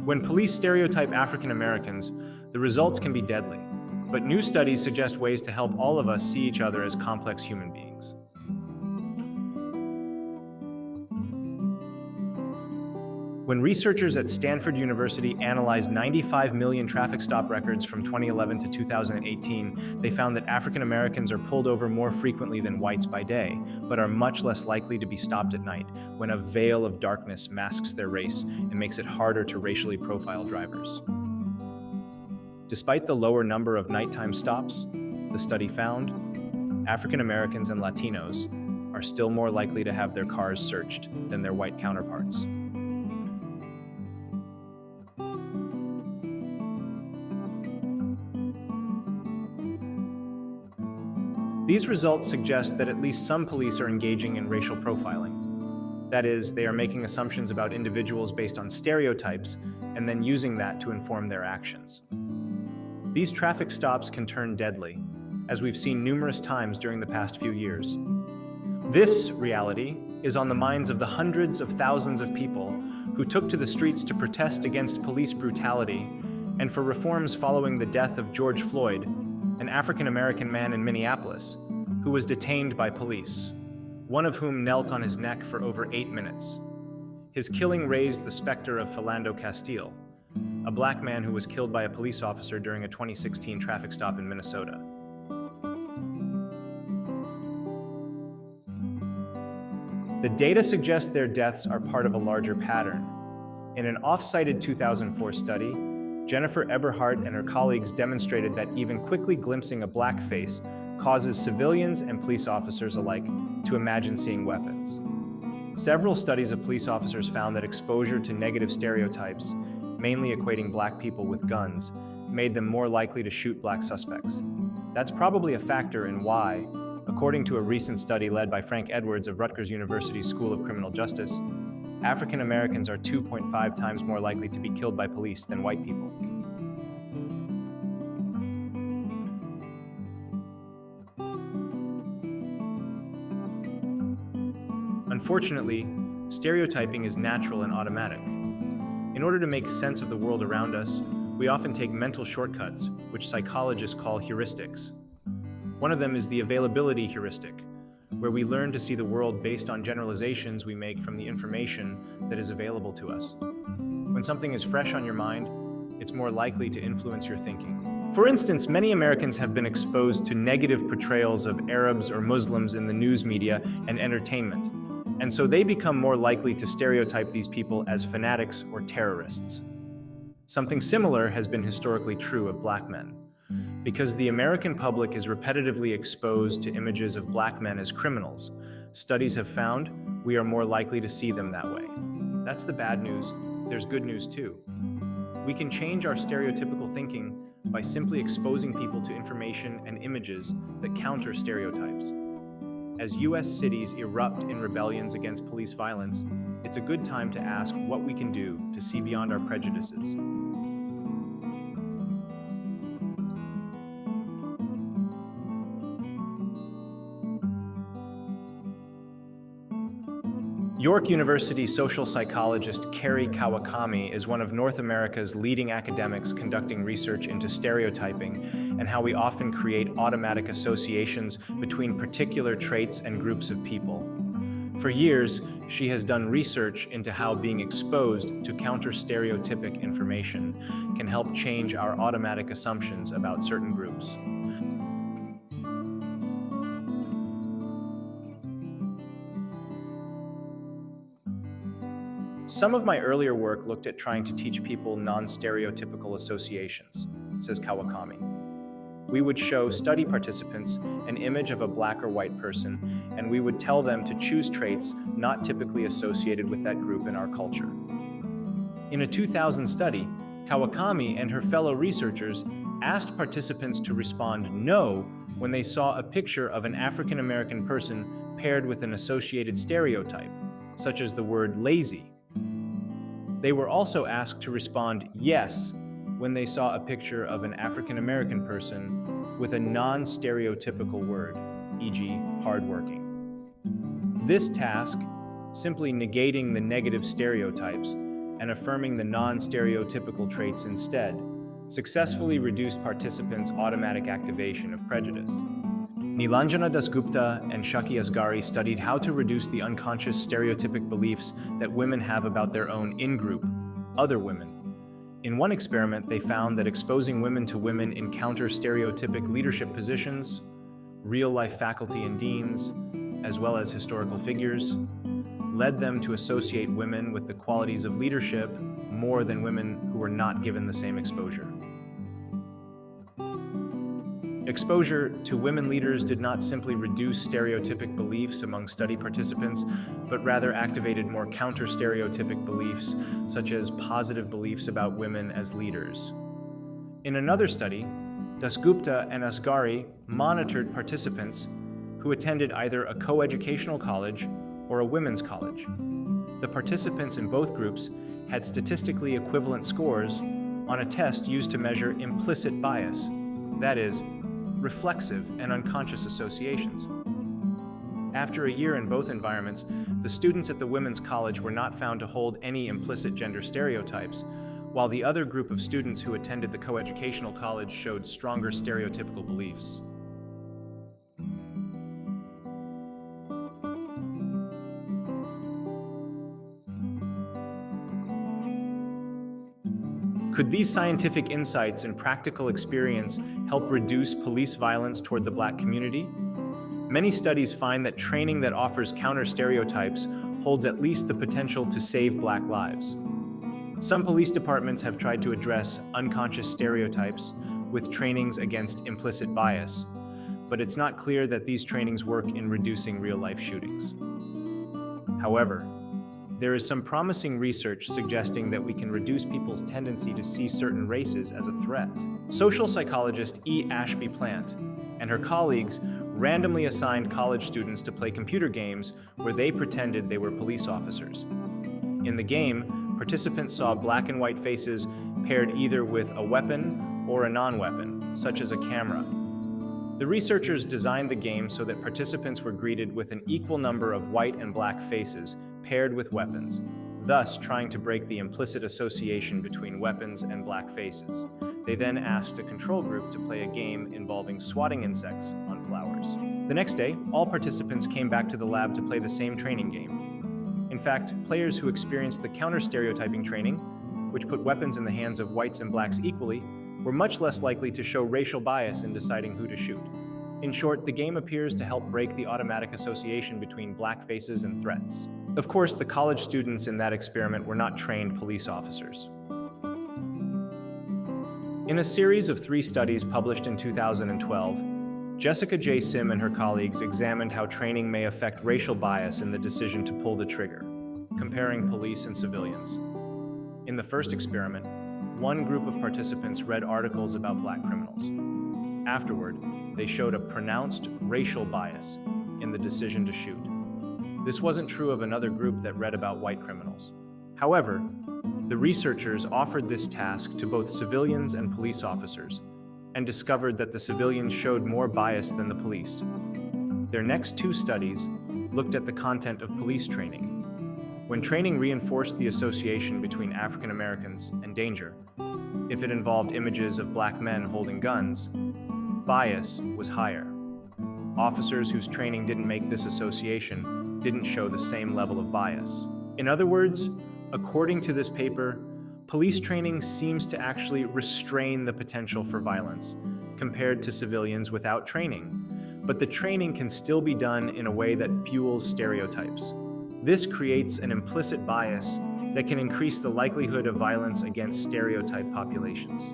When police stereotype African Americans, the results can be deadly. But new studies suggest ways to help all of us see each other as complex human beings. When researchers at Stanford University analyzed 95 million traffic stop records from 2011 to 2018, they found that African Americans are pulled over more frequently than whites by day, but are much less likely to be stopped at night, when a veil of darkness masks their race and makes it harder to racially profile drivers. Despite the lower number of nighttime stops, the study found African Americans and Latinos are still more likely to have their cars searched than their white counterparts. These results suggest that at least some police are engaging in racial profiling. That is, they are making assumptions about individuals based on stereotypes and then using that to inform their actions. These traffic stops can turn deadly, as we've seen numerous times during the past few years. This reality is on the minds of the hundreds of thousands of people who took to the streets to protest against police brutality and for reforms following the death of George Floyd, an African-American man in Minneapolis, who was detained by police, one of whom knelt on his neck for over 8 minutes. His killing raised the specter of Philando Castile, a black man who was killed by a police officer during a 2016 traffic stop in Minnesota. The data suggests their deaths are part of a larger pattern. In an off-cited 2004 study, Jennifer Eberhardt and her colleagues demonstrated that even quickly glimpsing a black face causes civilians and police officers alike to imagine seeing weapons. Several studies of police officers found that exposure to negative stereotypes, mainly equating black people with guns, made them more likely to shoot black suspects. That's probably a factor in why, according to a recent study led by Frank Edwards of Rutgers University's School of Criminal Justice, African Americans are 2.5 times more likely to be killed by police than white people. Unfortunately, stereotyping is natural and automatic. In order to make sense of the world around us, we often take mental shortcuts, which psychologists call heuristics. One of them is the availability heuristic, where we learn to see the world based on generalizations we make from the information that is available to us. When something is fresh on your mind, it's more likely to influence your thinking. For instance, many Americans have been exposed to negative portrayals of Arabs or Muslims in the news media and entertainment, and so they become more likely to stereotype these people as fanatics or terrorists. Something similar has been historically true of black men. Because the American public is repetitively exposed to images of black men as criminals, studies have found we are more likely to see them that way. That's the bad news. There's good news too. We can change our stereotypical thinking by simply exposing people to information and images that counter stereotypes. As U.S. cities erupt in rebellions against police violence, it's a good time to ask what we can do to see beyond our prejudices. York University social psychologist Kerry Kawakami is one of North America's leading academics conducting research into stereotyping and how we often create automatic associations between particular traits and groups of people. For years, she has done research into how being exposed to counter-stereotypic information can help change our automatic assumptions about certain groups. Some of my earlier work looked at trying to teach people non-stereotypical associations, says Kawakami. We would show study participants an image of a black or white person, and we would tell them to choose traits not typically associated with that group in our culture. In a 2000 study, Kawakami and her fellow researchers asked participants to respond no when they saw a picture of an African American person paired with an associated stereotype, such as the word lazy. They were also asked to respond yes when they saw a picture of an African American person with a non-stereotypical word, e.g., hardworking. This task, simply negating the negative stereotypes, and affirming the non-stereotypical traits instead, successfully reduced participants' automatic activation of prejudice. Nilanjana Dasgupta and Shaki Asghari studied how to reduce the unconscious stereotypic beliefs that women have about their own in-group, other women. In one experiment, they found that exposing women to women in counter-stereotypic leadership positions, real-life faculty and deans, as well as historical figures, led them to associate women with the qualities of leadership more than women who were not given the same exposure. Exposure to women leaders did not simply reduce stereotypic beliefs among study participants, but rather activated more counter-stereotypic beliefs, such as positive beliefs about women as leaders. In another study, Dasgupta and Asghari monitored participants who attended either a co-educational college or a women's college. The participants in both groups had statistically equivalent scores on a test used to measure implicit bias, that is, reflexive and unconscious associations. After a year in both environments, the students at the women's college were not found to hold any implicit gender stereotypes, while the other group of students who attended the coeducational college showed stronger stereotypical beliefs. Could these scientific insights and practical experience help reduce police violence toward the Black community? Many studies find that training that offers counter-stereotypes holds at least the potential to save Black lives. Some police departments have tried to address unconscious stereotypes with trainings against implicit bias, but it's not clear that these trainings work in reducing real-life shootings. However, there is some promising research suggesting that we can reduce people's tendency to see certain races as a threat. Social psychologist E. Ashby Plant and her colleagues randomly assigned college students to play computer games where they pretended they were police officers. In the game, participants saw black and white faces paired either with a weapon or a non-weapon, such as a camera. The researchers designed the game so that participants were greeted with an equal number of white and black faces paired with weapons, thus trying to break the implicit association between weapons and black faces. They then asked a control group to play a game involving swatting insects on flowers. The next day, all participants came back to the lab to play the same training game. In fact, players who experienced the counter-stereotyping training, which put weapons in the hands of whites and blacks equally, were much less likely to show racial bias in deciding who to shoot. In short, the game appears to help break the automatic association between black faces and threats. Of course, the college students in that experiment were not trained police officers. In a series of 3 studies published in 2012, Jessica J. Sim and her colleagues examined how training may affect racial bias in the decision to pull the trigger, comparing police and civilians. In the first experiment, one group of participants read articles about black criminals. Afterward, they showed a pronounced racial bias in the decision to shoot. This wasn't true of another group that read about white criminals. However, the researchers offered this task to both civilians and police officers and discovered that the civilians showed more bias than the police. Their next 2 studies looked at the content of police training. When training reinforced the association between African Americans and danger, if it involved images of black men holding guns, bias was higher. Officers whose training didn't make this association didn't show the same level of bias. In other words, according to this paper, police training seems to actually restrain the potential for violence compared to civilians without training. But the training can still be done in a way that fuels stereotypes. This creates an implicit bias that can increase the likelihood of violence against stereotype populations.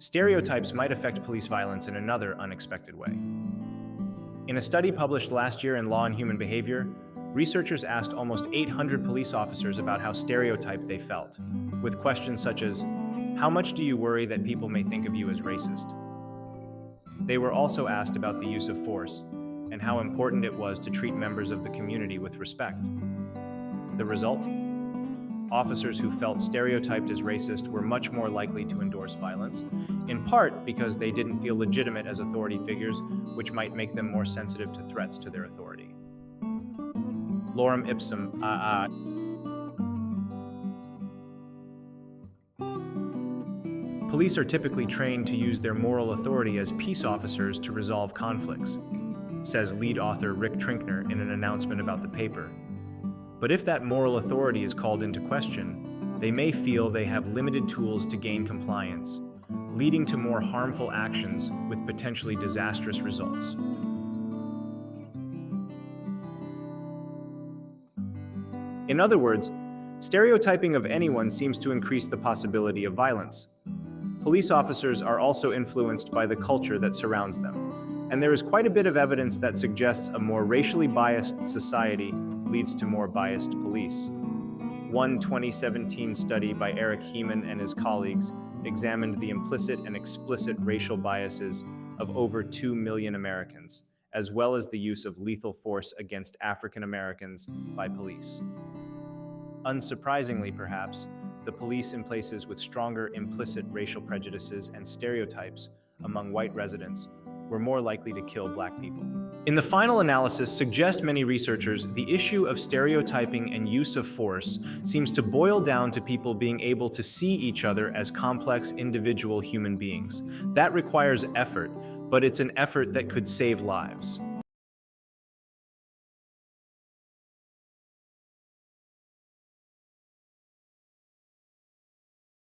Stereotypes might affect police violence in another unexpected way. In a study published last year in Law and Human Behavior, researchers asked almost 800 police officers about how stereotyped they felt, with questions such as, "How much do you worry that people may think of you as racist?" They were also asked about the use of force and how important it was to treat members of the community with respect. The result? officers who felt stereotyped as racist were much more likely to endorse violence, in part because they didn't feel legitimate as authority figures, which might make them more sensitive to threats to their authority. Lorem ipsum, police are typically trained to use their moral authority as peace officers to resolve conflicts, says lead author Rick Trinkner in an announcement about the paper. But if that moral authority is called into question, they may feel they have limited tools to gain compliance, leading to more harmful actions with potentially disastrous results. In other words, stereotyping of anyone seems to increase the possibility of violence. Police officers are also influenced by the culture that surrounds them, and there is quite a bit of evidence that suggests a more racially biased society leads to more biased police. One 2017 study by Eric Heeman and his colleagues examined the implicit and explicit racial biases of over 2 million Americans, as well as the use of lethal force against African Americans by police. Unsurprisingly, perhaps, the police in places with stronger implicit racial prejudices and stereotypes among white residents were more likely to kill black people. In the final analysis, suggest many researchers, the issue of stereotyping and use of force seems to boil down to people being able to see each other as complex individual human beings. That requires effort, but it's an effort that could save lives.